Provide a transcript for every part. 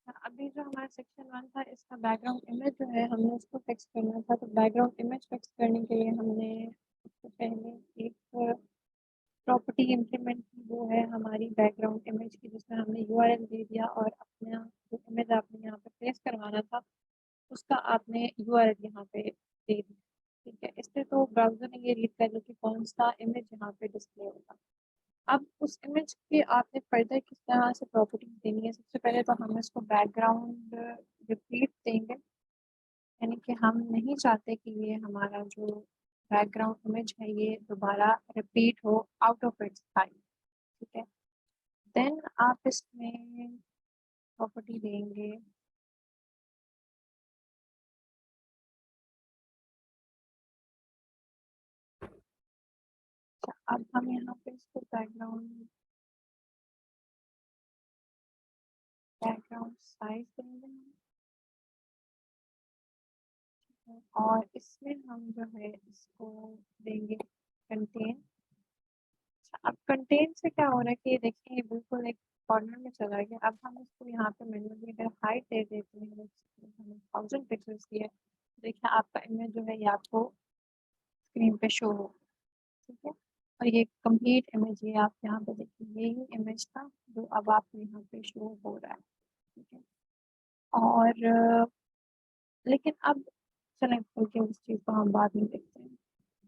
अभी जो हमारा सेक्शन 1 था इसका बैकग्राउंड इमेज जो है हमने उसको फिक्स करना था, तो बैकग्राउंड इमेज फिक्स करने के लिए हमने सबसे पहले एक प्रॉपर्टी इम्प्लीमेंट की, वो है हमारी बैकग्राउंड इमेज की, जिसमें हमने यूआरएल दे दिया और अपना जो इमेज आपने यहाँ पे प्लेस करवाना था उसका आपने यूआरएल यहाँ पे दे दिया। ठीक है, इससे तो ब्राउजर ने ये रीड कर लिया कि कौन सा इमेज यहाँ पे डिस्प्ले होगा। अब उस इमेज के आपने फर्दर किस तरह से प्रॉपर्टीज देनी है, सबसे पहले तो हम इसको बैकग्राउंड रिपीट देंगे, यानी कि हम नहीं चाहते कि ये हमारा जो बैकग्राउंड इमेज है ये दोबारा रिपीट हो आउट ऑफ इट्स टाइम। ठीक है, देन आप इसमें प्रॉपर्टी देंगे अब हम यहाँ पे इसको बैकग्राउंड साइज देंगे और इसमें हम जो है इसको देंगे कंटेन। अब कंटेंट से क्या हो रहा है कि ये देखिए ये बिल्कुल एक कॉर्नर में चला गया। अब हम इसको यहाँ पे मैन्युअली अगर हाइट दे देते हैं, हमें 1000 पिक्सल्स की है, देखिए आपका इमेज जो है ये आपको स्क्रीन पे शो हो। ठीक है, और ये कंप्लीट इमेज ये आप यहाँ पे देखिए यही इमेज था जो अब आपको यहाँ पे शो हो रहा है। ठीक है, और लेकिन अब चलें बल्कि उस चीज़ को हम बाद में देखते हैं।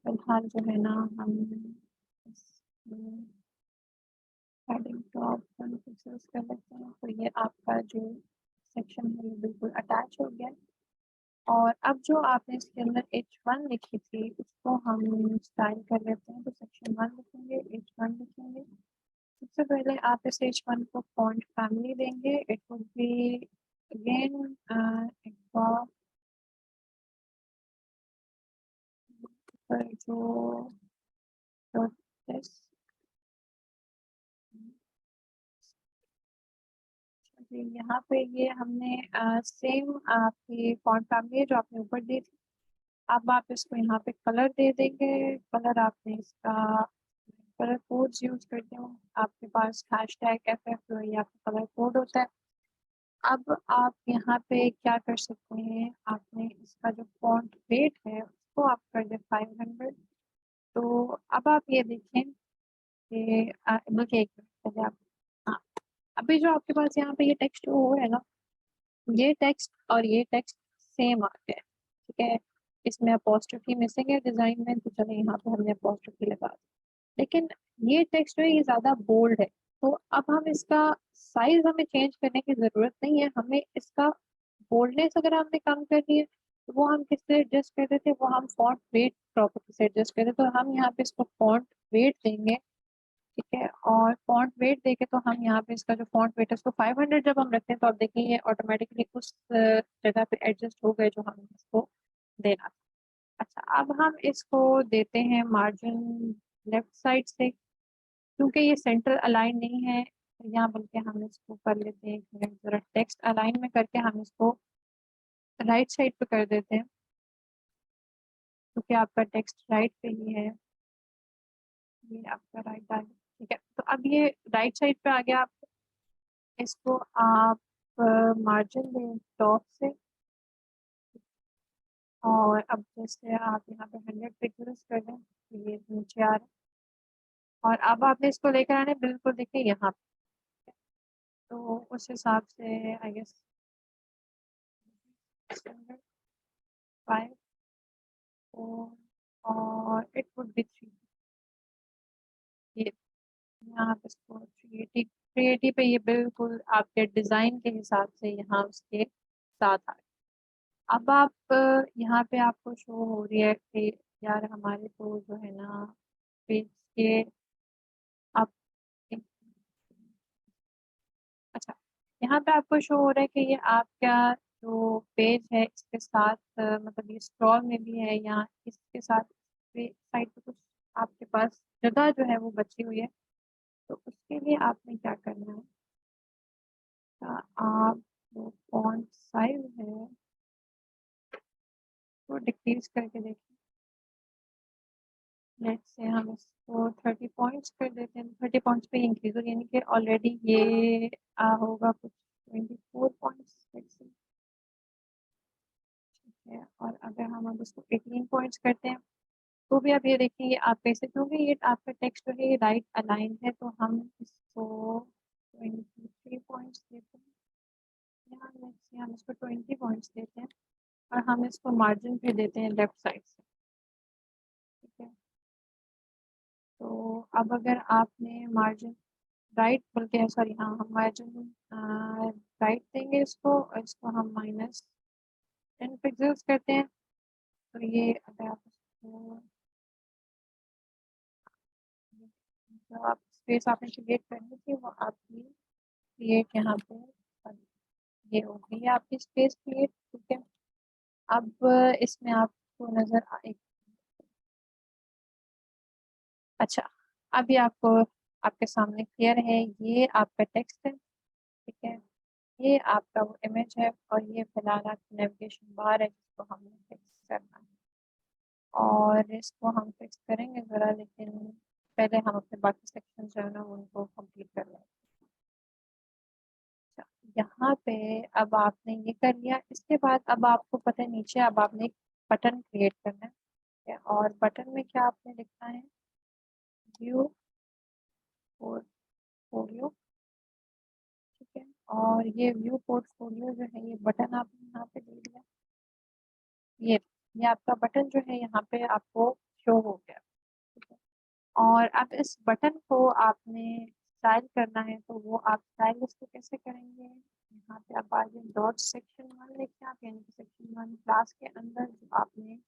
फिलहाल जो है ना हम हेडिंग टॉप पिक्सल्स कर लेते हैं, तो ये आपका जो सेक्शन है ये बिल्कुल अटैच हो गया। और अब जो आपने इसके अंदर H1 लिखी थी उसको हम स्टाइल कर लेते हैं, तो सेक्शन 1 लिखेंगे, H1 लिखेंगे। सबसे पहले आप इस H1 को फॉन्ट फैमिली देंगे, इट वुड बी अगेन जो this जी, यहाँ पे ये हमने सेम आपकी फॉन्ट फैमिली है जो आपने ऊपर दी थी। अब आप इसको यहाँ पे कलर दे देंगे, कलर आपने इसका कलर कोड्स यूज करते हो, आपके पास हैशटैग FF जो है ये आपका कलर कोड होता है। अब आप यहाँ पे क्या कर सकते हैं, आपने इसका जो फॉन्ट वेट है उसको आप कर दें 500। तो अब आप ये देखें कि बल्कि एक मिनट पहले आप, हाँ, अभी जो आपके पास यहाँ पे ये टेक्स्ट वो है ना, ये टेक्स्ट और ये टेक्स्ट सेम आ गया है। ठीक है, इसमें अपोस्ट्रोफी मिसिंग है डिजाइन में, तो चले यहाँ पे हमने अपोस्ट्रोफी लगा दी, लेकिन ये टेक्स्ट जो है ये ज्यादा बोल्ड है। तो अब हम इसका साइज हमें चेंज करने की जरूरत नहीं है, हमें इसका बोल्डनेस अगर हमने कम करनी है तो वो हम किससे एडजस्ट कर देते हैं, वो हम फॉन्ट वेट प्रॉपर्टी से एडजस्ट कर देते हैं। तो हम यहाँ पे इसको फॉन्ट वेट देंगे। ठीक है, और फॉन्ट वेट देके तो हम यहाँ पे इसका जो फॉन्ट वेट है उसको 500 जब हम रखते हैं तो आप देखेंगे ऑटोमेटिकली उस जगह पे एडजस्ट हो गए जो हम इसको देना था। अच्छा, अब हम इसको देते हैं मार्जिन लेफ्ट साइड से, क्योंकि ये सेंटर अलाइन नहीं है यहाँ, बल्कि हम इसको कर लेते हैं जरा टेक्स्ट अलाइन में करके हम इसको राइट साइड पे कर देते हैं, क्योंकि आपका टेक्स्ट राइट पे ही है, ये आपका राइट आ गया। ठीक है, तो अब ये राइट साइड पे आ गया। आप इसको आप मार्जिन दें टॉप से, और अब जैसे आप यहाँ पे 100 पिक्सल्स कर दें तो ये नीचे आ रहा है, और अब आपने इसको लेकर आने बिल्कुल देखिए यहाँ पे, तो उस हिसाब से आई गेस 5 और इट वुड बी 3। ये यहाँ पे इसको क्रिएटिव पे ये बिल्कुल आपके डिजाइन के हिसाब से यहाँ उसके साथ आ गया। अब आप यहाँ पे आपको शो हो रही है कि यार हमारे तो जो है ना पेज के आप, अच्छा, यहाँ पे आपको शो हो रहा है कि ये आपका जो पेज है इसके साथ मतलब ये स्क्रॉल में भी है, या इसके साथ साइड पे कुछ आपके पास जगह जो है वो बची हुई है। तो उसके लिए आपने क्या करना है, आप जो फॉन्ट साइज है वो डिक्रीज करके देखिए। लेट्स से हम इसको 30 पॉइंट्स कर देते हैं, 30 पॉइंट्स पे इंक्रीज हो, यानी कि ऑलरेडी ये होगा कुछ 24 पॉइंट्स है, और अगर हम अब इसको 18 पॉइंट्स करते हैं तो भी आप ये देखिए, ये आप कैसे, क्योंकि ये आपका टेक्स्ट जो है ये राइट अलाइन है, तो हम इसको 23 पॉइंट्स देते हैं। यहाँ नेक्स्ट हम इसको 20 पॉइंट्स देते हैं, और हम इसको मार्जिन पे देते हैं लेफ्ट साइड से, ठीक है। तो अब अगर आपने मार्जिन राइट बल्कि सॉरी, हाँ हम मार्जिन राइट देंगे इसको, और इसको हम -10 पिक्सल्स करते हैं। तो ये अगर आप इसको, जो आप स्पेस आपने क्रिएट करनी थी वो आपकी क्रिएट यहाँ पे ये हो गई है आपकी स्पेस क्रिएट, ठीक है। अब इसमें आपको नजर आए, अच्छा, अभी आपको आपके सामने क्लियर है, ये आपका टेक्स्ट है, ठीक है। ये आपका वो इमेज है, और ये फिलहाल आपकी नेविगेशन बार है जिसको हमने फिक्स करना है, और इसको हम फिक्स करेंगे ज़रा, लेकिन पहले हम अपने बाकी सेक्शन जो है ना उनको कंप्लीट कर लें। अच्छा, यहाँ पे अब आपने ये कर लिया, इसके बाद अब आपको पता है नीचे अब आपने एक बटन क्रिएट करना है, ठीक है? और बटन में क्या आपने लिखना है, व्यू पोर्टफोलियो, ठीक है। और ये व्यू पोर्टफोलियो जो है ये बटन आपने यहाँ पे दे दिया, ये आपका बटन जो है यहाँ पे आपको शो हो गया, ठीक है। और अब इस बटन को आपने स्टाइल करना है, तो वो आप स्टाइल इसको कैसे करेंगे, यहाँ पे आप आगे डॉट सेक्शन 1 लिखें आप, यानी कि सेक्शन 1 क्लास के अंदर जो आपने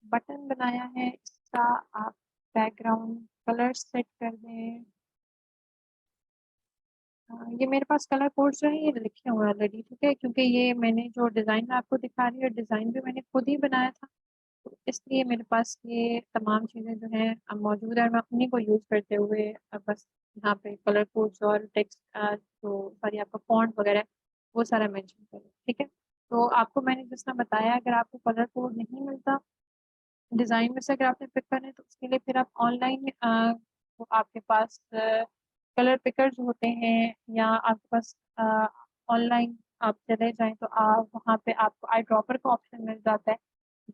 बटन बनाया है इसका आप बैकग्राउंड कलर सेट कर दें। ये मेरे पास कलर कोड जो है ये लिखे हुए हैं ऑलरेडी, ठीक है, क्योंकि ये मैंने जो डिज़ाइन में आपको दिखा रही है डिज़ाइन भी मैंने खुद ही बनाया था, तो इसलिए मेरे पास ये तमाम चीज़ें जो हैं अब मौजूद है, मैं उन्हीं को यूज़ करते हुए अब बस यहाँ पे कलर कोड्स और टेक्स्ट जो सॉरी आपका फॉन्ट वगैरह वो सारा मेंशन करें, ठीक है। तो आपको मैंने जिस तरह बताया, अगर आपको कलर कोड नहीं मिलता डिज़ाइन में से अगर आपने पिक करना है, तो उसके लिए फिर आप ऑनलाइन वो आपके पास कलर पिकर्स होते हैं, या आपके पास ऑनलाइन आप चले जाएं तो आप वहाँ पे आपको आई ड्रॉपर का ऑप्शन मिल जाता है।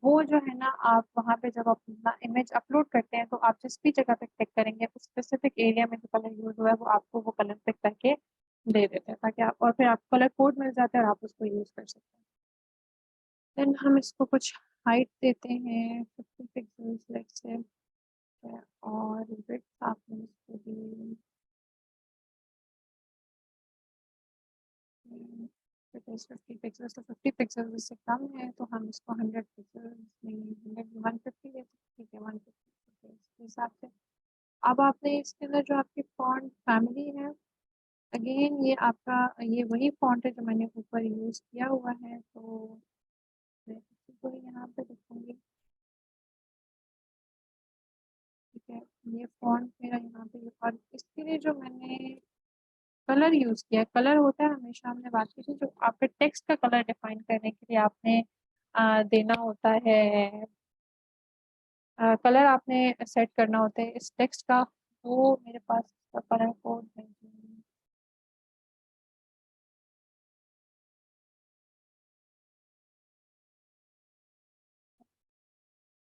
वो जो है ना, आप वहाँ पे जब अपना इमेज अपलोड करते हैं तो आप जिस भी जगह पे क्लिक करेंगे उस स्पेसिफिक एरिया में जो कलर यूज हुआ है वो आपको वो कलर पिक करके दे देते हैं, ताकि आप और फिर आपको कलर कोड मिल जाता है और आप उसको यूज कर सकते हैं। देन हम इसको कुछ हाइट देते हैं 50 पिक्सल्स लेट्स से, और विड्थ आपने इसको दी 50 पिक्सल्स, तो 50 पिक्सल्स इससे कम है तो हम इसको 100 पिक्सल्स नहीं 150 देते हैं, ठीक है 150 इसके हिसाब से। अब आपने इसके अंदर जो आपकी फॉन्ट फैमिली है, अगेन ये आपका ये वही फॉन्ट है जो मैंने ऊपर यूज किया हुआ है, तो मैं इसी को यहाँ पे लिखूंगी, ठीक है। ये फॉन्ट मेरा यहाँ पे, और इसके लिए जो मैंने कलर यूज किया, कलर होता है हमेशा हमने बात की थी जो आपके टेक्स्ट का कलर डिफाइन करने के लिए आपने देना होता है, कलर आपने सेट करना होता है इस टेक्स्ट का, वो मेरे पास कलर कोड है।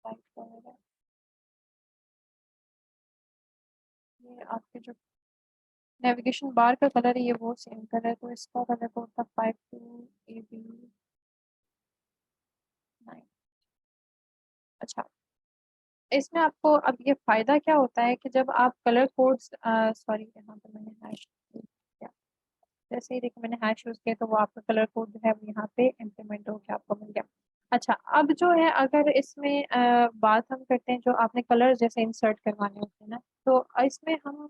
वाइट कलर है, ये आपके जो नेविगेशन बार का कलर है ये वो सेम कलर है, तो इसका कलर कोड था 52AB9। अच्छा, इसमें आपको अब ये फायदा क्या होता है कि जब आप कलर कोड्स सॉरी यहाँ पे मैंने हैश किया, जैसे ही देखिए मैंने हैश यूज किया तो वो आपका कलर कोड जो है वो यहाँ पे इम्प्लीमेंट हो गया, आपको मिल गया। अच्छा, अब जो है अगर इसमें बात हम करते हैं जो आपने कलर जैसे इंसर्ट करवाने होते हैं ना, तो इसमें हम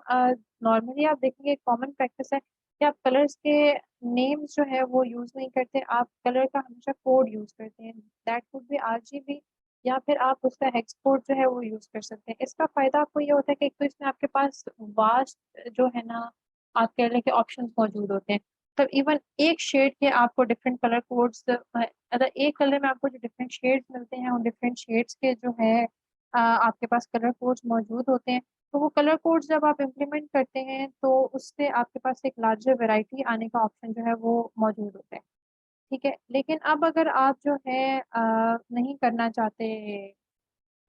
नॉर्मली आप देखेंगे कॉमन प्रैक्टिस है कि आप कलर्स के नेम्स जो है वो यूज नहीं करते, आप कलर का हमेशा कोड यूज करते हैं, दैट वुड बी RGB, या फिर आप उसका हेक्स कोड जो है वो यूज कर सकते हैं। इसका फायदा आपको ये होता है कि एक तो इसमें आपके पास वास्ट जो है ना आप कह लें कि ऑप्शंस मौजूद होते हैं, तो इवन एक शेड के आपको डिफरेंट कलर कोड्स, अगर एक कलर में आपको जो डिफरेंट शेड्स मिलते हैं उन डिफरेंट शेड्स के जो है आपके पास कलर कोड्स मौजूद होते हैं, तो वो कलर कोड्स जब आप इम्प्लीमेंट करते हैं तो उससे आपके पास एक लार्जर वैरायटी आने का ऑप्शन जो है वो मौजूद होता है। ठीक है। लेकिन अब अगर आप जो है नहीं करना चाहते,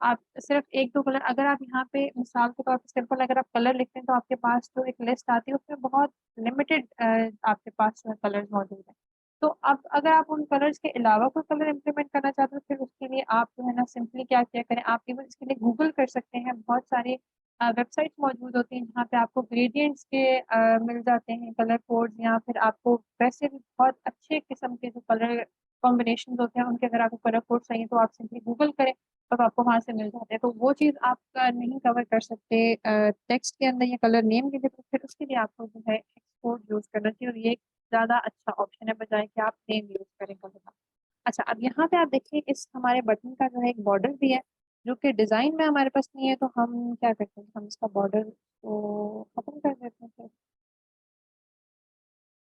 आप सिर्फ एक दो कलर, अगर आप यहाँ पे मिसाल के तौर पर सिंपल अगर आप कलर लिखते हैं तो आपके पास जो एक लिस्ट आती है उसमें बहुत लिमिटेड आपके पास जो है कलर्स मौजूद है। तो अब अगर आप उन कलर्स के अलावा कोई कलर इम्प्लीमेंट करना चाहते हो फिर उसके लिए आप जो है ना सिंपली क्या किया करें, आप इवन इसके लिए गूगल कर सकते हैं। बहुत सारे वेबसाइट्स मौजूद होती हैं जहाँ पे आपको ग्रेडियंट्स के मिल जाते हैं कलर कोड्स, या फिर आपको वैसे भी बहुत अच्छे किस्म के जो कलर कॉम्बिनेशन होते हैं उनके अगर आपको कलर कोड चाहिए तो आप सिंपली गूगल करें, तब आपको वहां से मिल जाते हैं। तो वो चीज आप नहीं कवर कर सकते टेक्स्ट के अंदर या कलर नेम के लिए, तो फिर उसके लिए आपको जो है एक्सपोर्ट यूज करना चाहिए, और ये एक ज्यादा अच्छा ऑप्शन है बजाय कि आप नेम यूज करें कलर का। अच्छा, अब यहाँ पे आप देखिए इस हमारे बटन का जो है एक बॉर्डर भी है जो कि डिजाइन में हमारे पास नहीं है, तो हम क्या करते हैं, हम इसका बॉर्डर को खत्म कर देते हैं फिर।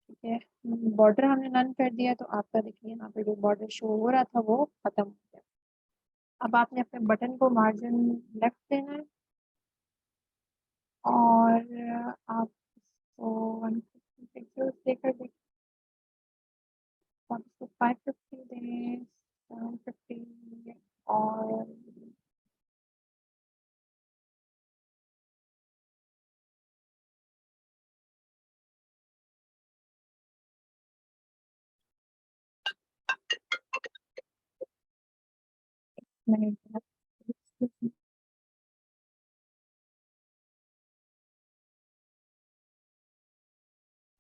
ठीक है, बॉर्डर हमने नन कर दिया तो आपका देखिए यहाँ पे जो बॉर्डर शो हो रहा था वो खत्म हो गया। अब आपने अपने बटन को मार्जिन लेफ्ट देना है और आप इसको 150 पिक्सल्स देकर देखिए, आप इसको 550 दें, 750 और मिनट।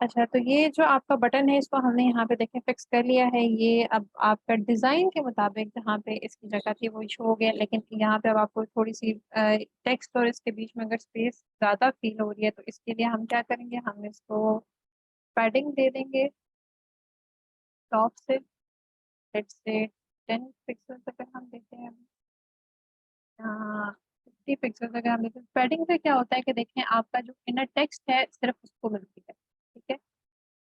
अच्छा, तो ये जो आपका बटन है इसको हमने यहाँ पे देखें फिक्स कर लिया है। ये अब आपका डिजाइन के मुताबिक जहाँ पे इसकी जगह थी वो शो हो गया, लेकिन यहाँ पे अब आपको थोड़ी सी टेक्स्ट और इसके बीच में अगर स्पेस ज्यादा फील हो रही है तो इसके लिए हम क्या करेंगे, हम इसको पैडिंग दे देंगे टॉप से, लेट्स से 10 पिक्सल अगर हम देते हैं, हाँ 50 पिक्सल अगर हम देते हैं। पैडिंग से क्या होता है कि देखें आपका जो इनर टेक्स्ट है सिर्फ उसको मिलती है। ठीक है,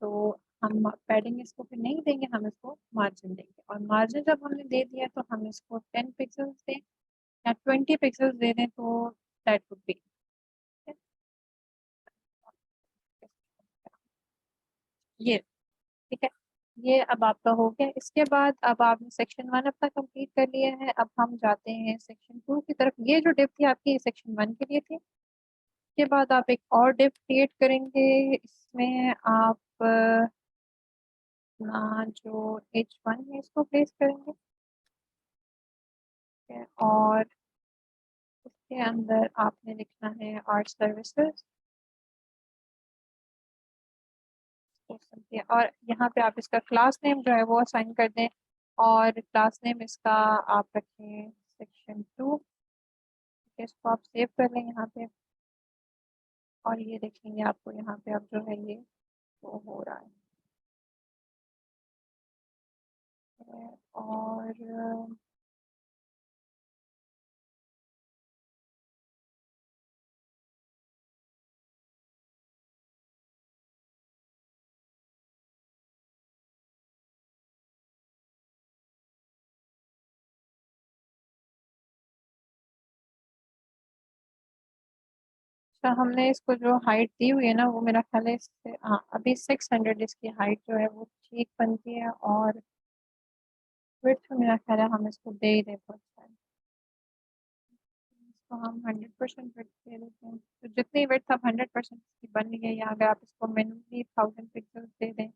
तो हम पैडिंग इसको फिर नहीं देंगे, हम इसको मार्जिन देंगे, और मार्जिन जब हमने दे दिया तो हम इसको 10 पिक्सल्स दें या 20 पिक्सल्स दे दें तो दैट वुड बी। ये ठीक है, ये अब आपका हो गया। इसके बाद अब आपने सेक्शन 1 अपना कंप्लीट कर लिया है, अब हम जाते हैं सेक्शन 2 की तरफ। ये जो डिप थी आपकी सेक्शन 1 के लिए थी। इसके बाद आप एक और डिप क्रिएट करेंगे, इसमें आप अपना जो H1 है इसको प्लेस करेंगे। ठीक है, और इसके अंदर आपने लिखना है आर्ट सर्विसेज, और यहाँ पे आप इसका क्लास नेम जो है वो असाइन कर दें, और क्लास नेम इसका आप रखें सेक्शन 2। इसको आप सेव कर लें यहाँ पे, और ये देखेंगे आपको यहाँ पे अब जो है ये वो हो रहा है। और अच्छा, हमने इसको जो हाइट दी हुई है ना वो मेरा ख्याल है इससे, हाँ अभी 600 इसकी हाइट जो है वो ठीक बनती है, और विड्थ मेरा ख्याल है हम इसको दे ही देते हैं, इसको हम 100% विड्थ दे देते हैं। तो जितनी विड्थ अब 100% इसकी बन गई है, या अगर आप इसको मैनुअली 1000 पिक्सल दे दें,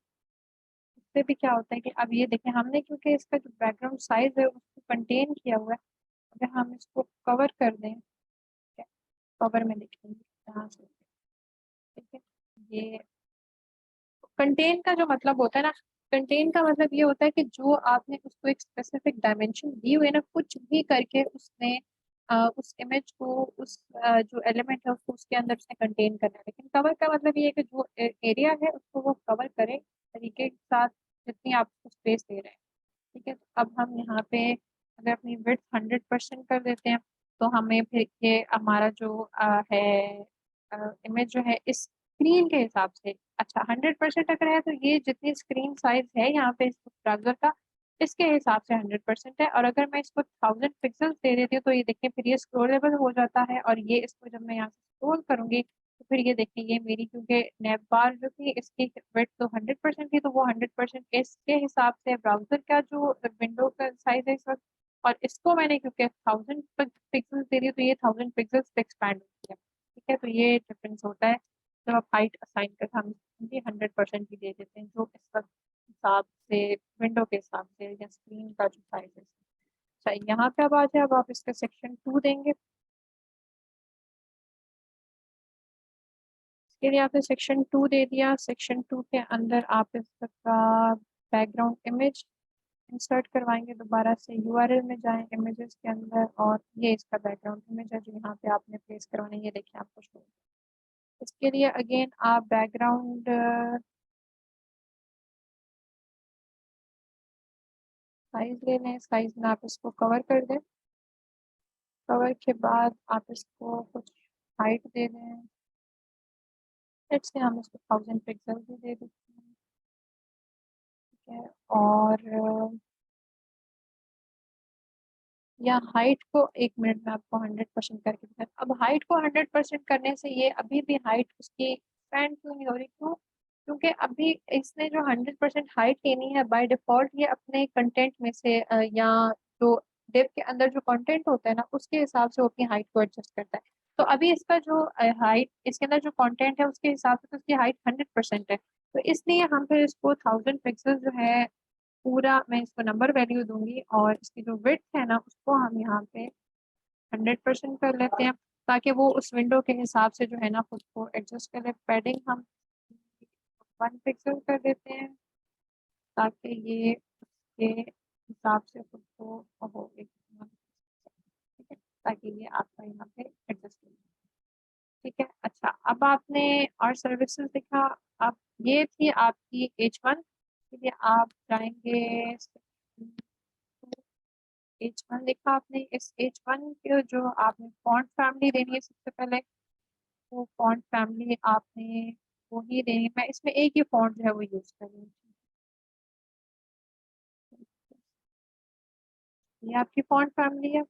इससे भी क्या होता है कि अब ये देखें हमने क्योंकि इसका जो बैकग्राउंड साइज है उसको कंटेन किया हुआ है। अगर हम इसको कवर कर दें, कवर में देखेंगे यहाँ से, ठीक है, ये कंटेन का जो मतलब होता है ना, कंटेन का मतलब ये होता है कि जो आपने उसको एक स्पेसिफिक डायमेंशन दी हुई है ना, कुछ भी करके उसने उस इमेज को उस जो एलिमेंट है उसको उसके अंदर उसने कंटेन करना है। लेकिन कवर का मतलब ये है कि जो एरिया है उसको वो कवर करे तरीके के साथ जितनी आप उसको स्पेस दे रहे हैं। ठीक है, तो अब हम यहाँ पे अगर अपनी विड्थ 100% कर देते हैं तो हमें फिर ये हमारा जो है इमेज जो है इस स्क्रीन के हिसाब से, अच्छा 100% अगर है तो ये जितनी स्क्रीन साइज है यहाँ पे इस ब्राउजर का इसके हिसाब से 100% है, और अगर मैं इसको 1000 पिक्सल्स दे देती हूँ तो ये देखिए फिर ये स्क्रोलेबल हो जाता है, और ये इसको जब मैं यहाँ से स्क्रॉल करूंगी तो फिर ये देखें, ये मेरी क्योंकि नैप बार जो थी इसकी विड्थ तो 100% थी, तो वो 100% इसके हिसाब से ब्राउजर का जो विंडो का साइज है इस वक्त, और इसको मैंने क्योंकि 1000 पिक्सल्स दे रही हूँ तो ये 1000 पिक्सल्स पे एक्सपैंड हो गया। ठीक है, तो ये डिफरेंस होता है जब आप हाइट असाइन कर, हम 100% भी दे देते हैं जो इस वक्त हिसाब से विंडो के हिसाब से या स्क्रीन का जो साइज है। अच्छा, यहाँ पे अब आ जाए, अब आप इसका सेक्शन 2 देंगे। इसके लिए आपने सेक्शन 2 दे दिया। सेक्शन 2 के अंदर आप इसका बैकग्राउंड इमेज इंसर्ट करवाएंगे। दोबारा से यूआरएल में जाएं इमेजेस के अंदर, और ये इसका बैकग्राउंड इमेज है जो यहाँ पे आपने प्लेस करवाना है, ये देखिए आपको शो। इसके लिए अगेन आप बैकग्राउंड साइज ले लें। साइज में आप इसको कवर कर दें। कवर के बाद आप इसको कुछ हाइट दे दें। लेट्स से हम इसको 1000 पिक्सल भी दे देते हैं। ठीक है, और या हाइट को 1 मिनट में आपको 100% करके दिखा। अब हाइट को 100% करने से ये अभी भी हाइट उसकी एक्सपेंड क्यों नहीं हो रही? क्यों? क्योंकि अभी इसने जो 100% हाइट लेनी है बाय डिफॉल्ट, ये अपने कंटेंट में से या जो डिव के अंदर जो कंटेंट होता है ना उसके हिसाब से वो अपनी हाइट को एडजस्ट करता है। तो अभी इसका जो हाइट इसके अंदर जो कंटेंट है उसके हिसाब से तो उसकी हाइट 100% है, तो इसलिए हम फिर इसको 1000 पिक्सल जो है पूरा मैं इसको नंबर वैल्यू दूंगी, और इसकी जो विड्थ है ना उसको हम यहाँ पे 100% कर लेते हैं, ताकि वो उस विंडो के हिसाब से जो है ना खुद को एडजस्ट कर ले। पैडिंग हम 1 पिक्सल कर देते हैं ताकि ये उसके हिसाब से खुद को हो एक, ठीक है, ताकि ये आपका यहाँ पे एडजस्ट हो। ठीक है, अच्छा, अब आपने और सर्विसेज दिखा। अब ये थी आपकी H1 के लिए। आप जाएंगे H1 देखा आपने। इस H1 के जो आपने फॉन्ट फैमिली देनी है सबसे पहले, वो फॉन्ट फैमिली आपने वो ही देनी है। मैं इसमें एक ही फॉन्ट जो है वो यूज कर रही हूँ। ये आपकी फॉन्ट फैमिली है।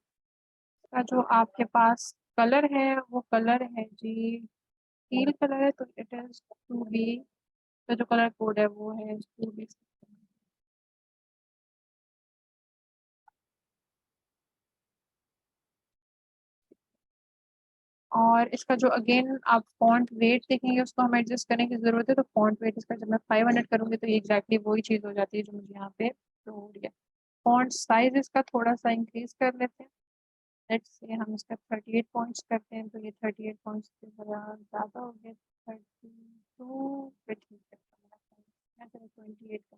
का जो आपके पास कलर है वो कलर है जी टील कलर है, तो इट इज टू बी, तो जो कलर कोड है वो है टू बी। और इसका जो अगेन आप फॉन्ट वेट देखेंगे उसको हमें एडजस्ट करने की जरूरत है। तो फॉन्ट वेट इसका जब मैं 500 करूंगी तो ये एग्जैक्टली वही चीज हो जाती है जो मुझे यहाँ पे शो हो रही है। फॉन्ट साइज इसका थोड़ा सा इंक्रीज कर लेते हैं। लेट्स से हम इसका 38 पॉइंट्स करते हैं, तो ये 38 पॉइंट्स से ज़रा ज़्यादा हो गया। 32 पे ठीक है, मैं चलो 28 कर।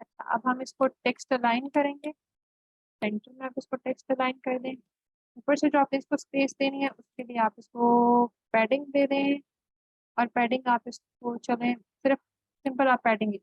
अच्छा, अब हम इसको टेक्स्ट अलाइन करेंगे। सेंटर में आप इसको टेक्स्ट अलाइन कर दें। ऊपर से जो आपने इसको स्पेस देनी है उसके लिए आप इसको पैडिंग दे दें, और पैडिंग आप इसको चलें सिर्फ सिंपल आप पैडिंग,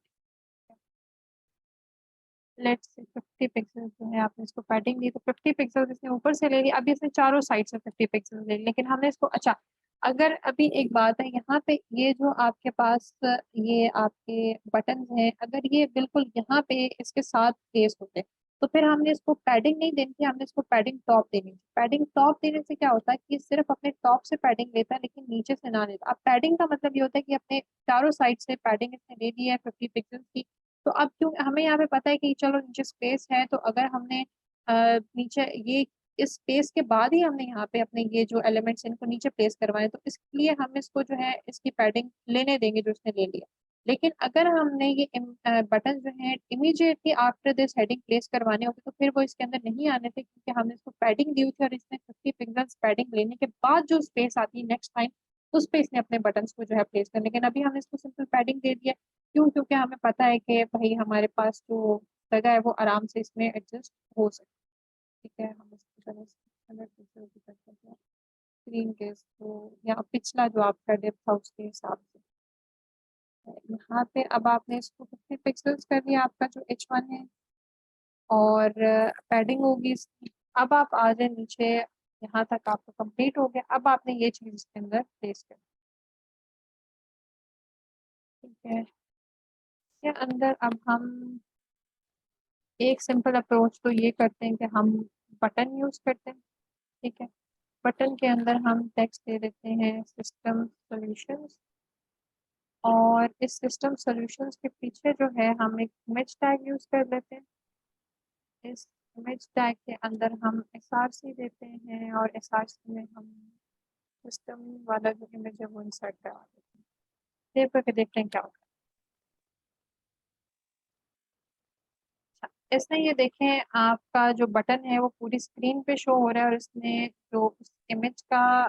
लेट्स से 50 पिक्सल जो है आपने इसको पैडिंग दी, तो 50 पिक्सल इसने ऊपर से ले लिया। अभी इसने चारों साइड से 50 पिक्सल ले ली, लेकिन हमने इसको, अच्छा, अगर अभी एक बात है यहाँ पे, ये जो आपके पास ये आपके बटन हैं, अगर ये बिल्कुल यहाँ पे इसके साथ प्लेस होते तो फिर हमने इसको पैडिंग नहीं देनी थी, हमने इसको पैडिंग टॉप देनी थी। पैडिंग टॉप देने से क्या होता है कि ये सिर्फ अपने टॉप से पैडिंग लेता है लेकिन नीचे से ना लेता। अब पैडिंग का मतलब ये होता है कि अपने चारों साइड से पैडिंग इसने ले ली है 50 पिक्सल की। तो अब क्यों हमें यहाँ पे पता है कि चलो नीचे स्पेस है, तो अगर हमने नीचे ये इस स्पेस के बाद ही हमने यहाँ पे अपने ये जो एलिमेंट्स इनको नीचे प्लेस करवाए, तो इसलिए हम इसको जो है इसकी पैडिंग लेने देंगे जो इसने ले लिया। लेकिन अगर हमने ये बटन जो है immediately after this heading place करवाने होते तो फिर वो इसके अंदर नहीं आने थे, क्योंकि हमने इसको पैडिंग दी हुई थी, और इसने 50 पिक्सल पैडिंग लेने के बाद जो स्पेस आती है नेक्स्ट टाइम उस पे इसने अपने बटन को जो है प्लेस कर। लेकिन अभी हमने इसको सिंपल पैडिंग दे दिया। क्यों? क्योंकि हमें पता है कि भाई हमारे पास जो जगह है वो आराम से इसमें एडजस्ट हो सकती है। ठीक है, हम इसको चलो 100 पिक्सल भी कर सकते हैं स्क्रीन के, तो या पिछला जो आपका डेप्थ था उसके हिसाब से। यहाँ पे अब आपने इसको 50 पिक्सल्स कर दिया आपका जो H1 है, और पैडिंग होगी इसकी। अब आप आ जाए नीचे, यहाँ तक आपका कंप्लीट हो गया। अब आपने ये चीज इसके अंदर प्लेस कर, ठीक है। इसके अंदर अब हम एक सिंपल अप्रोच तो ये करते हैं कि हम बटन यूज करते हैं। ठीक है, बटन के अंदर हम टेक्स्ट दे देते हैं सिस्टम सॉल्यूशंस, और इस सिस्टम सॉल्यूशंस के पीछे जो है हम एक इमेज टैग यूज कर लेते हैं। इस इमेज टैग के अंदर हम src देते हैं और src में हम सिस्टम वाला जो इमेज है वो इंसर्ट करवा देते हैं। सेव करके देखते हैं क्या होता है। अच्छा, इसमें ये देखें आपका जो बटन है वो पूरी स्क्रीन पे शो हो रहा है, और इसने जो उस इमेज का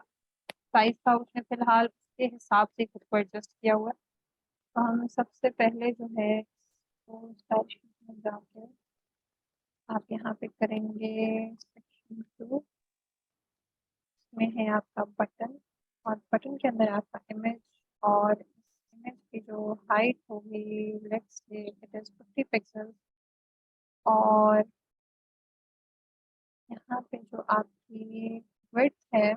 साइज था उसने फिलहाल उसके हिसाब से खुद को एडजस्ट किया हुआ है। तो हम सबसे पहले जो है वो स्टाइल शीट में जाके आप यहाँ पे करेंगे सेक्शन 2 में है आपका बटन, और बटन के अंदर आपका इमेज, और इमेज की जो हाइट होगी let's say it is 50 pixel, और यहाँ पे जो आपकी विड्थ है,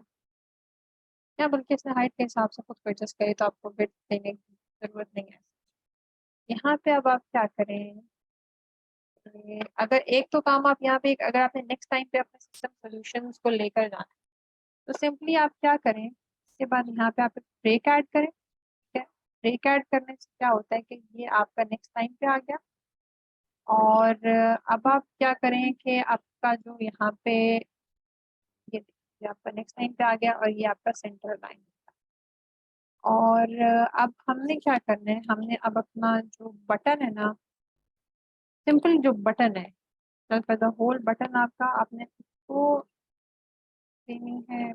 या बल्कि इसने हाइट के हिसाब से खुद को एडजस्ट करे तो आपको विड्थ देने की जरूरत नहीं है। यहाँ पे अब आप क्या करें, अगर एक तो काम आप यहाँ पे, अगर आपने नेक्स्ट टाइम पे अपने सिस्टम सॉल्यूशंस को लेकर जाना है तो सिंपली आप क्या करें, इसके बाद यहाँ पे आप एक ब्रेक ऐड करें। ठीक है, ब्रेक ऐड करने से क्या होता है कि ये आपका नेक्स्ट टाइम पे आ गया, और अब आप क्या करें कि आपका जो यहाँ पे ये आपका नेक्स्ट टाइम पे आ गया, और ये आपका सेंटर लाइन। और अब हमने क्या करना है, हमने अब अपना जो बटन है ना, सिंपल जो बटन है फॉर द होल बटन आपका, आपने उसको देनी है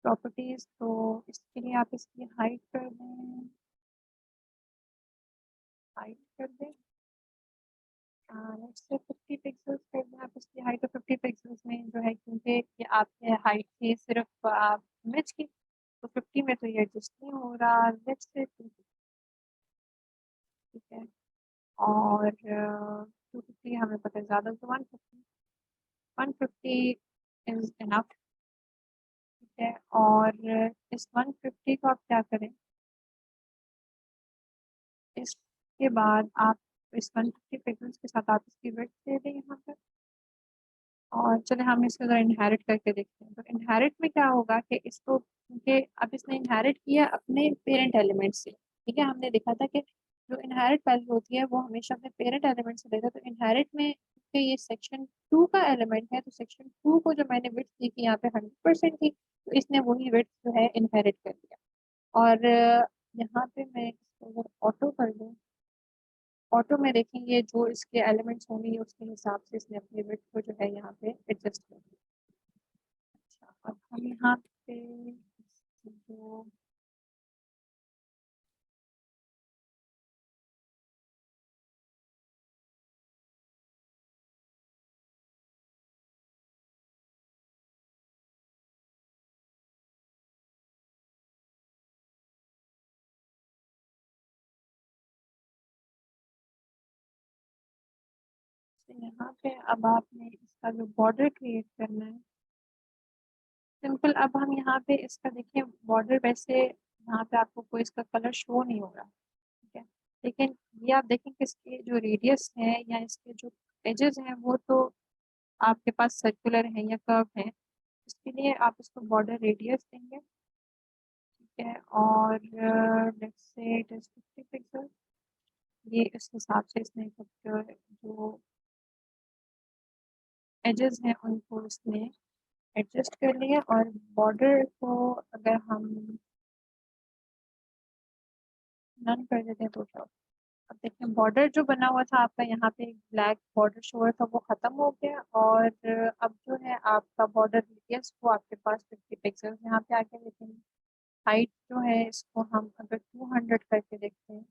प्रॉपर्टीज। तो इसके लिए आप इसकी हाइट कर दें, हाइट कर दें लेट्स से 50 पिक्सेल्स कर दें आप इसकी हाइट, 50 पिक्सेल्स में जो है क्योंकि ये आपके हाइट थी सिर्फ आप इमेज की, तो 50 में तो ये एडजस्ट नहीं हो रहा, लेट्स से 250, ठीक है। और 250 हमें पता है ज़्यादा, तो 150, 150 इज इनफ, ठीक है। और इस 150 को आप क्या करें, इसके बाद आप इस 150 पिक्सेल्स के साथ आप इसकी विड्थ दे दें यहाँ पर। और चले हम इसको ज़रा इनहेरिट करके देखते हैं। तो इनहेरिट में क्या होगा कि इसको, क्योंकि अब इसने इनहेरिट किया अपने पेरेंट एलिमेंट से, ठीक है। हमने देखा था कि जो इनहेरिट वैल्यू होती है वो हमेशा अपने पेरेंट एलिमेंट से लेता है। तो इनहेरिट में कि ये सेक्शन 2 का एलिमेंट है, तो सेक्शन 2 को जो मैंने विड्थ दी थी यहाँ पे 100% थी, तो इसने वही विड्थ जो है इनहेरिट कर दिया। और यहाँ पे मैं इसको ऑटो कर दूँ, ऑटो में देखेंगे जो इसके एलिमेंट्स होंगे उसके हिसाब से इसने अपने विड्थ को जो है यहाँ पे एडजस्ट कर दिया। अच्छा, अब हम यहाँ पे जो यहाँ पे अब आपने इसका जो बॉर्डर क्रिएट करना है, सिंपल। अब हम यहाँ पे इसका देखिए बॉर्डर, वैसे यहाँ पे आपको कोई इसका कलर शो नहीं हो रहा, ठीक है। लेकिन ये आप देखें कि इसके जो रेडियस है या इसके जो एजेस हैं वो तो आपके पास सर्कुलर है या कर्व है, इसके लिए आप इसको बॉर्डर रेडियस देंगे, ठीक है। और let's say it is 50 pixel, ये इस हिसाब से इसने कुछ जो एजेस हैं उनको इसने एडजस्ट कर लिया। और बॉर्डर को अगर हम नन कर देते हैं तो क्या होगा? अब देखिए बॉर्डर जो बना हुआ था आपका, यहाँ पे एक ब्लैक बॉर्डर शो हुआ था वो खत्म हो गया, और अब जो है आपका बॉर्डर रेडियस वो आपके पास 50 पिक्सल यहाँ पे आके, लेकिन हाइट जो है इसको हम अगर 200 करके देखते हैं,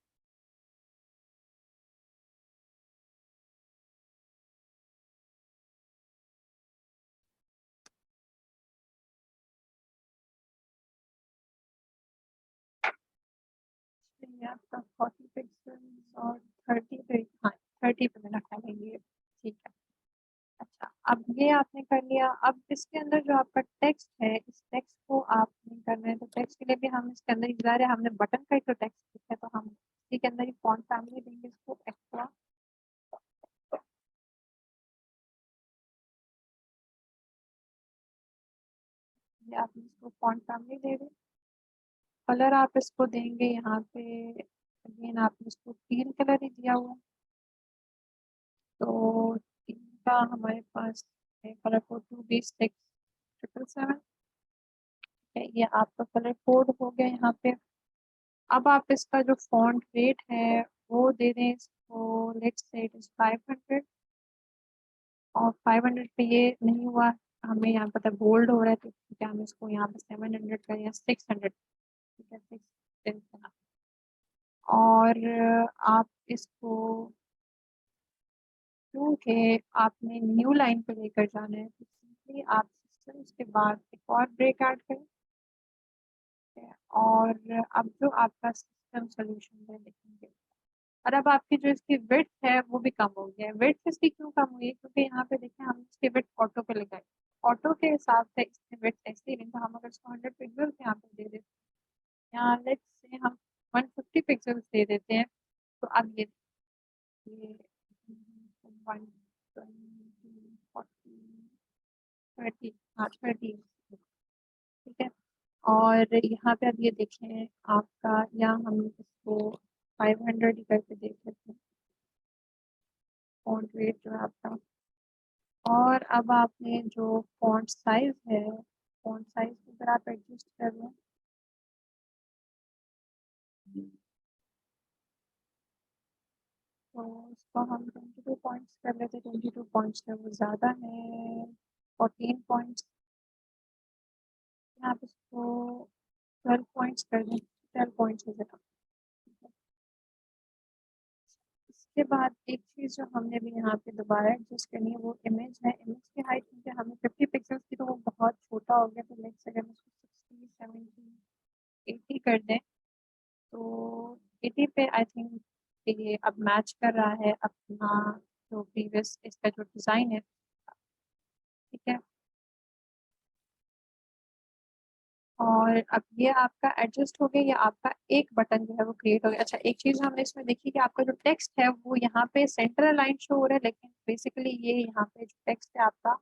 तो ये आपका 40 पिक्सल और 30 पे, हाँ 30 पे मैंने रखा है ये, ठीक है। अच्छा, अब ये आपने कर लिया। अब इसके अंदर जो आपका टेक्स्ट है, इस टेक्स्ट को आपने करना है, तो टेक्स्ट के लिए भी हम इसके अंदर ज़ाहिर है हमने बटन का ही तो टेक्स्ट लिखा है, तो हम इसी के अंदर ही फॉन्ट फैमिली देंगे इसको एक्स्ट्रा। ये आपने इसको फॉन्ट फैमिली दे दें। कलर आप इसको देंगे यहाँ पे, अगेन आपने इसको टील कलर ही दिया हुआ है, तो इनका हमारे पास है कलर कोड 2B677। ये आपका कलर कोड हो गया यहाँ पे। अब आप इसका जो फॉन्ट रेट है वो दे दें इसको, लेट्स से इट इज 500। और 500 पे ये नहीं हुआ, हमें यहाँ पता बोल्ड हो रहा है, तो ठीक है हम इसको यहाँ पे 700 करें या 600। ठीक है 6 और आप इसको, क्योंकि आपने न्यू लाइन पे लेकर जाना है, तो सिंपली आप सिस्टम के बाद एक और ब्रेक ऐड करें। और अब जो आपका सिस्टम सोल्यूशन है देखेंगे, और अब आपकी जो इसकी विड्थ है वो भी कम हो गया है। विड्थ इसकी क्यों कम हुई है, क्योंकि यहाँ पे देखें हम इसकी विड्थ ऑटो पे लगाए, ऑटो के हिसाब से इसकी विड्थ ऐसे ही नहीं, तो हम अगर इसको 100 पिक्सल यहाँ पे दे देते हैं, यहाँ लेट्स से हम 150 पिक्सल दे देते हैं, तो अब ये 120 40 30, हाँ 30, ठीक है। और यहाँ पे अब ये देखें आपका, या हम इसको 500 ही करके देख लेते हैं फॉन्ट रेट जो है आपका। और अब आपने जो फॉन्ट साइज है, फॉन्ट साइज अगर आप एडजस्ट कर लें, तो इसको हम 22 पॉइंट्स कर लेते हैं। 22 पॉइंट्स है वो ज़्यादा है, 14 पॉइंट्स, आप इसको 12 पॉइंट्स कर दें, 12 पॉइंट्स हो जाएगा। इसके बाद एक चीज़ जो हमने भी यहाँ पे दोबारा एडजस्ट करनी है वो इमेज है। इमेज की हाइट मुझे हमें 50 पिक्सल्स की, तो वो बहुत छोटा हो गया, तो लेट्स अगर हम इसको 60 70 80 कर दें, तो 80 पे आई थिंक ये अब मैच कर रहा है अपना जो प्रीवियस इसका जो डिज़ाइन है। ठीक है, और अब ये आपका एडजस्ट हो गया, या आपका एक बटन जो है वो क्रिएट हो गया। अच्छा एक चीज़ हमने इसमें देखी कि आपका जो टेक्स्ट है वो यहाँ पे सेंटर अलाइन शो हो रहा है, लेकिन बेसिकली ये यहाँ पे जो टेक्स्ट है आपका,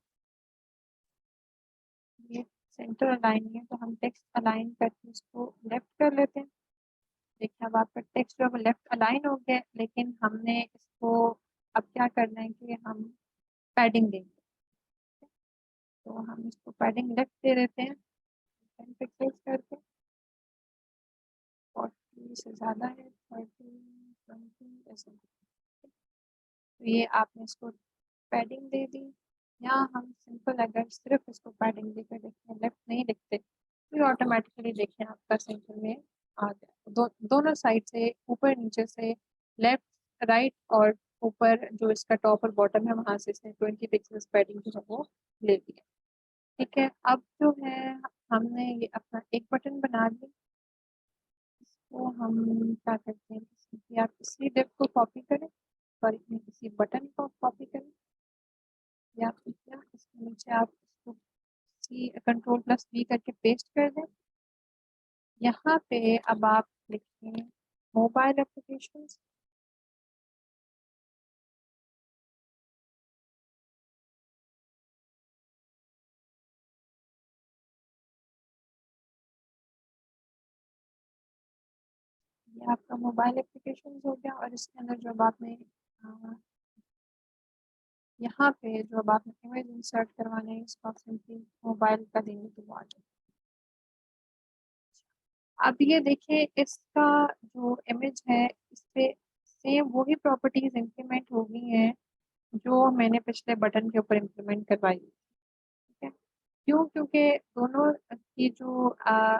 ये सेंटर अलाइन है, तो हम टेक्स्ट अलाइन करके इसको लेफ्ट कर लेते हैं। देखिए अब आपका टेक्स्ट जो है वो लेफ्ट अलाइन हो गया, लेकिन हमने इसको अब क्या करना है कि हम पैडिंग देंगे, तो हम इसको पैडिंग लेफ्ट दे देते हैं 10 पिक्सल्स करके। 40 से ज़्यादा है, 30 20 ऐसे। तो ये आपने इसको पैडिंग दे दी, या हम सिंपल अगर सिर्फ इसको पैडिंग देकर देखें, लेफ्ट नहीं लिखते, तो ये ऑटोमेटिकली देखें आपका सेंटर में आ गया। दोनों साइड से, ऊपर नीचे से, लेफ्ट राइट और ऊपर जो इसका टॉप और बॉटम है वहां से इसने 20 पिक्सल्स पैडिंग जो है वो ले लिया। ठीक है, अब जो है हमने ये अपना एक बटन बना लिया, इसको हम क्या करते हैं कि आप इसी डिप को कॉपी करें, सॉरी इसी बटन को कॉपी करें, या फिर क्या इसके नीचे आप इसको सी Ctrl+V करके पेस्ट कर दें। यहाँ पे अब आप लिखें मोबाइल एप्लीकेशंस, ये आपका मोबाइल एप्लीकेशंस हो गया। और इसके अंदर जो अब आपने यहाँ पे जो अब आपने इमेज इंसर्ट करवाने हैं, इसको आप सिंपली मोबाइल का देंगे तो वो आ जाएगा। अब ये देखिए इसका जो इमेज है इस पे सेम वही प्रॉपर्टीज इम्प्लीमेंट हो गई हैं जो मैंने पिछले बटन के ऊपर इम्प्लीमेंट करवाई। ठीक है, क्यों, क्योंकि दोनों की जो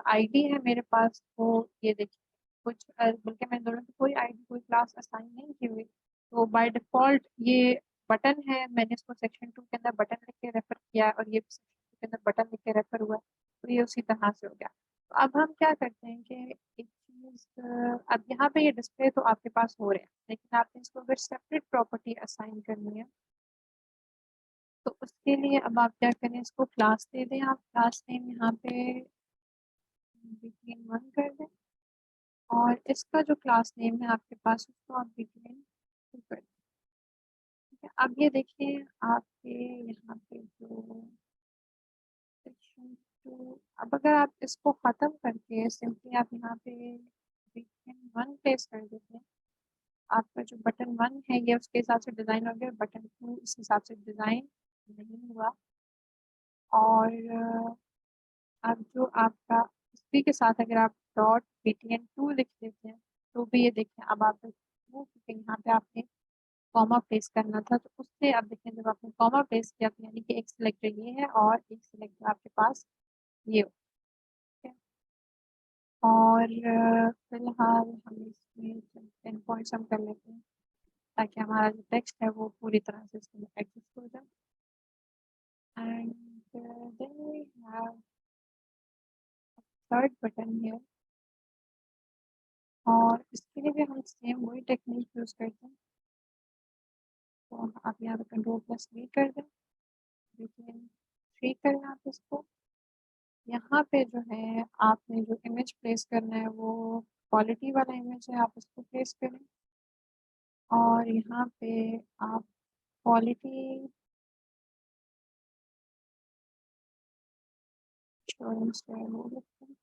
आईडी है मेरे पास, वो ये देखिए कुछ बल्कि मैंने दोनों की कोई आईडी कोई क्लास असाइन नहीं की हुई, तो बाय डिफॉल्ट ये बटन है, मैंने इसको सेक्शन 2 के अंदर बटन लिख के रेफर किया और ये सेक्शन 2 के अंदर बटन लिख के रेफर हुआ, तो ये उसी तरह से हो गया। तो अब हम क्या करते हैं कि एक चीज, अब यहाँ पे ये डिस्प्ले तो आपके पास हो रहे हैं, लेकिन आपने इसको अगर सेपरेट प्रॉपर्टी असाइन करनी है, तो उसके लिए अब आप क्या करें, इसको क्लास दे दें। आप क्लास नेम यहाँ पे begin1 कर दें, और इसका जो क्लास नेम है आपके पास उसको आप begin2 कर दें। ठीक है, अब ये देखिए आपके यहाँ पे जो सेक्शन तो अब अगर आप इसको ख़त्म करके सिंपली आप यहाँ पे बटन 1 प्लेस कर देते हैं, आपका जो बटन 1 है ये उसके हिसाब से डिज़ाइन हो गया, बटन 2 इस हिसाब से डिज़ाइन नहीं हुआ। और अब जो आपका इसी के साथ अगर आप डॉट btn2 लिख देते हैं तो भी ये देखिए अब आप क्योंकि यहाँ पे आपने कॉमा प्लेस करना था, तो उससे अब देखिए जब आपने कॉमा प्लेस किया तो यानी कि एक सिलेक्टर ये है और एक सिलेक्टर आपके पास ये हो, ठीक है। और फिलहाल हम इसमें 10 पॉइंट्स हम कर लेते हैं ताकि हमारा जो टेक्स्ट है वो पूरी तरह से इसमें एडजस्ट हो जाए। And then we have third button here, और इसके लिए भी हम सेम वही टेक्निक यूज़ करते हैं। तो आप यहाँ पे कंट्रोल+V कर दें, लेकिन 3 करें आप इसको। यहाँ पे जो है आपने जो इमेज प्लेस करना है वो क्वालिटी वाला इमेज है, आप इसको प्लेस करें। और यहाँ पे आप क्वालिटी इंश्योरेंस जो है वो लिखते हैं।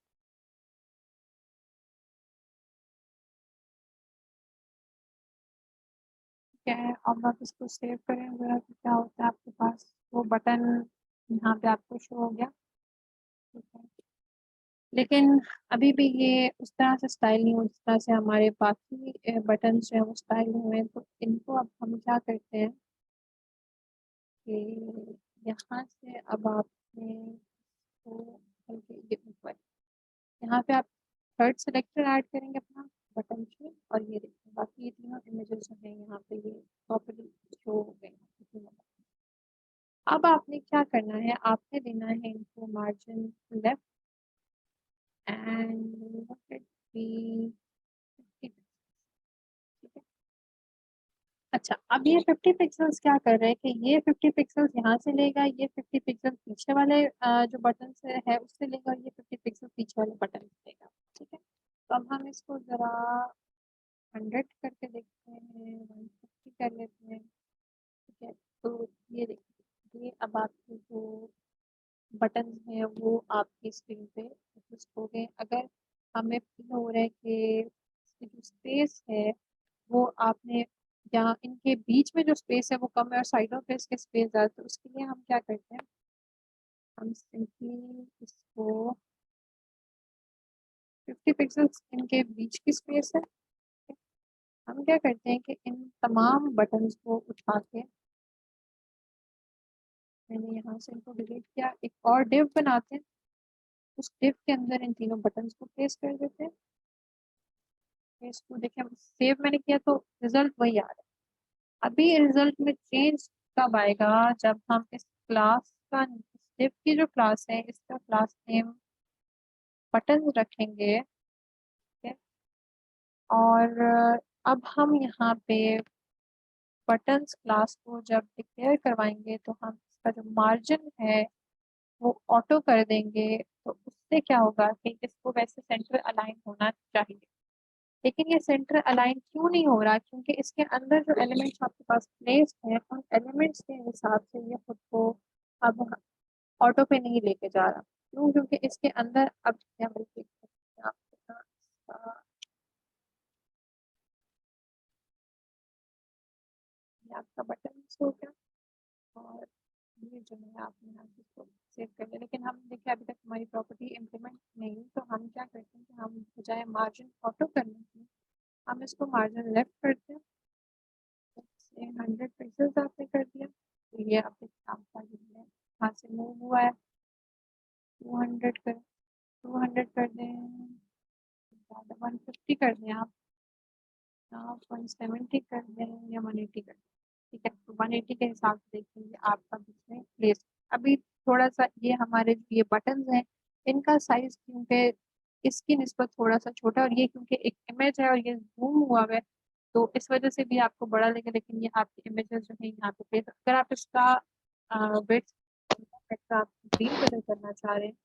ठीक है, अब आप इसको सेव करें ज़रा तो क्या होता है आपके पास वो बटन यहाँ पे आपको शो हो गया। ठीक है, लेकिन अभी भी ये उस तरह से स्टाइल नहीं हुआ जिस तरह से हमारे बाकी बटन जो है वो स्टाइल हुए हैं। तो इनको अब हम क्या करते हैं कि यहाँ से अब आपने तो बल्कि ये ऊपर यहाँ पे आप थर्ड सिलेक्टर ऐड करेंगे अपना बटन से, और ये देखिए बाकी ये तीनों इमेजेस जो हैं यहाँ पे ये प्रॉपर्ली शो हो गए हैं। अब आपने क्या करना है, आपने देना है इनको margin left and let it be 50। ठीक है, अच्छा अब ये 50 पिक्सल्स क्या कर रहे हैं कि ये 50 पिक्सल्स यहाँ से लेगा, ये 50 पिक्सल पीछे वाले जो बटन से है उससे लेगा, और ये 50 पिक्सल पीछे वाले बटन से लेगा। ठीक है, तो अब हम इसको ज़रा 100 करके देखते हैं, 150 कर लेते हैं। ठीक है, तो ये देखिए ये अब आपके जो बटन हैं वो आपकी स्क्रीन पे फिक्स हो गए। अगर हमें फील हो रहा है कि इसकी जो स्पेस है वो आपने यहाँ इनके बीच में जो स्पेस है वो कम है और साइडों पे इसके स्पेस ज़्यादा, तो उसके लिए हम क्या करते हैं, हम सिंपली इसको 50 पिक्सल्स इनके बीच की स्पेस है। हम क्या करते हैं कि इन तमाम बटन्स को उठा के मैंने यहाँ से इनको डिलीट किया, एक और डिव बनाते हैं, उस डिव के अंदर इन तीनों बटन्स को प्लेस कर देते हैं। इसको देखिए सेव मैंने किया तो रिजल्ट वही आ रहा है। अभी रिजल्ट में चेंज कब आएगा, जब हम इस क्लास का डिव की जो क्लास है इसका क्लास नेम बटन रखेंगे। ठीक है, और अब हम यहाँ पे बटन्स क्लास को जब डिक्लेयर करवाएंगे तो हम इसका जो मार्जिन है वो ऑटो कर देंगे, तो उससे क्या होगा कि इसको वैसे सेंटर अलाइन होना चाहिए। लेकिन ये सेंटर अलाइन क्यों नहीं हो रहा, क्योंकि इसके अंदर जो एलिमेंट्स आपके पास प्लेस्ड है उन एलिमेंट्स के हिसाब से ये खुद को अब ऑटो पे नहीं लेके जा रहा। क्यों, क्योंकि इसके अंदर अब क्या बल्कि आपके पास ये आपका बटन हो गया, और ये जो है आपने यहाँ से इसको सेव कर लिया। लेकिन हम देखिए अभी तक हमारी प्रॉपर्टी इम्प्लीमेंट नहीं, तो हम क्या करते हैं कि हम बजाय मार्जिन ऑटो करने के हम इसको मार्जिन लेफ्ट करते हैं। 100 पिक्सल्स आपने कर दिया, तो ये आपके आपका जो है यहाँ से मूव हुआ है। 200 कर दें, ज़्यादा 150 कर दें आप 170 कर दें या 180 कर दें। ठीक है, तो 180 के हिसाब से देखेंगे आपका इसमें प्लेस। अभी थोड़ा सा ये हमारे जो ये बटन हैं इनका साइज क्योंकि इसकी निस्बत थोड़ा सा छोटा है, और ये क्योंकि एक इमेज है और ये जूम हुआ है तो इस वजह से भी आपको बड़ा लगेगा। लेकिन ये आपके इमेजेस जो है यहाँ पे प्लेस, अगर आप इसका वेट आप ग्रीन कलर करना चाह रहे हैं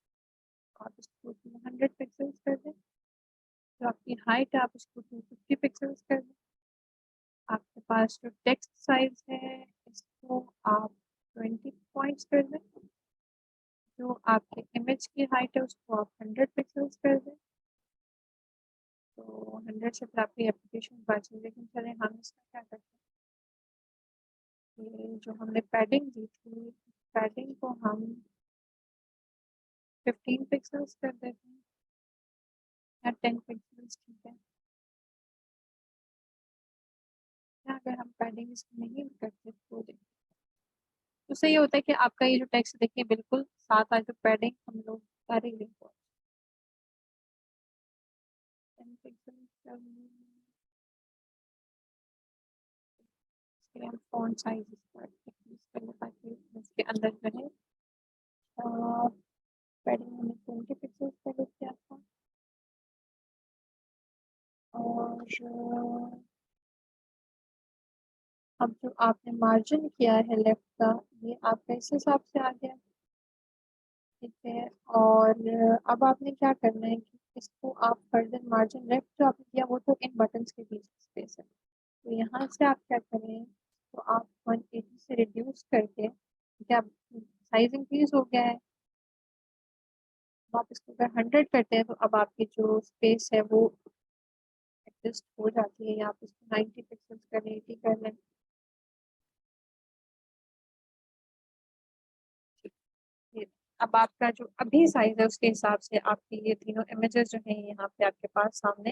तो आप इसको 200 पिक्सल्स कर दें। तो आपकी हाइट आप इसको 250 पिक्सल्स कर दें। आपके पास जो टेक्स्ट साइज है इसको आप 20 पॉइंट्स कर दें। जो आपके इमेज की हाइट है उसको आप 100 पिक्सल्स कर दें। तो 100 से फिर आपकी एप्लीकेशन बाजी, लेकिन चले हम इसका क्या करते हैं, ये जो हमने पैडिंग दी थी, पैडिंग को हम 15 पिक्सल्स कर देते हैं या 10 पिक्सल्स, ठीक है। या अगर हम पैडिंग इसकी नहीं करते तो देखिए, तो उससे ये होता है कि आपका ये जो टेक्स्ट देखिए बिल्कुल साथ आज जो पैडिंग हम लोग करेंगे 10 पिक्सल्स हम फॉन्ट साइज ताकि इसके अंदर जो है पैडिंग हमने 20 पिक्सल्स का किया था। और अब जो आपने मार्जिन किया है लेफ्ट का, ये आपका इस हिसाब से आ गया, ठीक है। और अब आपने क्या करना है कि इसको आप फर्दर मार्जिन लेफ्ट जो आपने किया वो तो इन बटन्स के बीच स्पेस है, तो यहाँ से आप क्या करें, तो आप 180 से रिड्यूस करके, क्या साइज इंक्रीज हो गया है, तो आप इसको अगर 100 करते हैं तो अब आपकी जो स्पेस है वो एडजस्ट हो जाती है, या आप इसको 90 पिक्सल्स कर लें, 80 कर लें। ये अब आपका जो अभी साइज है उसके हिसाब से आपकी ये तीनों इमेजेस जो हैं यहाँ पे आपके पास सामने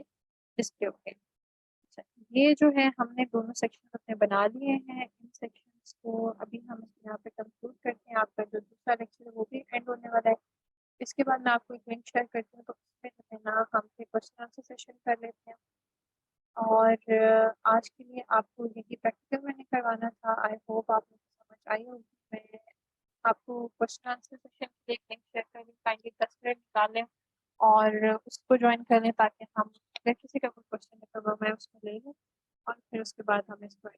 डिस्प्ले हो गए। अच्छा, ये जो है हमने दोनों सेक्शन अपने बना लिए हैं, इन सेक्शंस को अभी हम यहाँ पे कंक्लूड करते हैं। आपका जो दूसरा लेक्चर है वो भी एंड होने वाला है। इसके बाद मैं आपको एक लिंक शेयर करती हूँ, तो उसमें जो है ना हम एक क्वेश्चन आंसर सेशन कर लेते हैं। और आज के लिए आपको यही प्रैक्टिकल मैंने करवाना था। आई होप आपको समझ आई होगी। मैं आपको क्वेश्चन आंसर सेशन के लिए एक लिंक शेयर कर दूँ, काइंडली 10 मिनट निकालें और उसको ज्वाइन कर लें, ताकि हम अगर किसी का कोई क्वेश्चन है तो वो मैं उसको ले लूँ और फिर उसके बाद हम इसको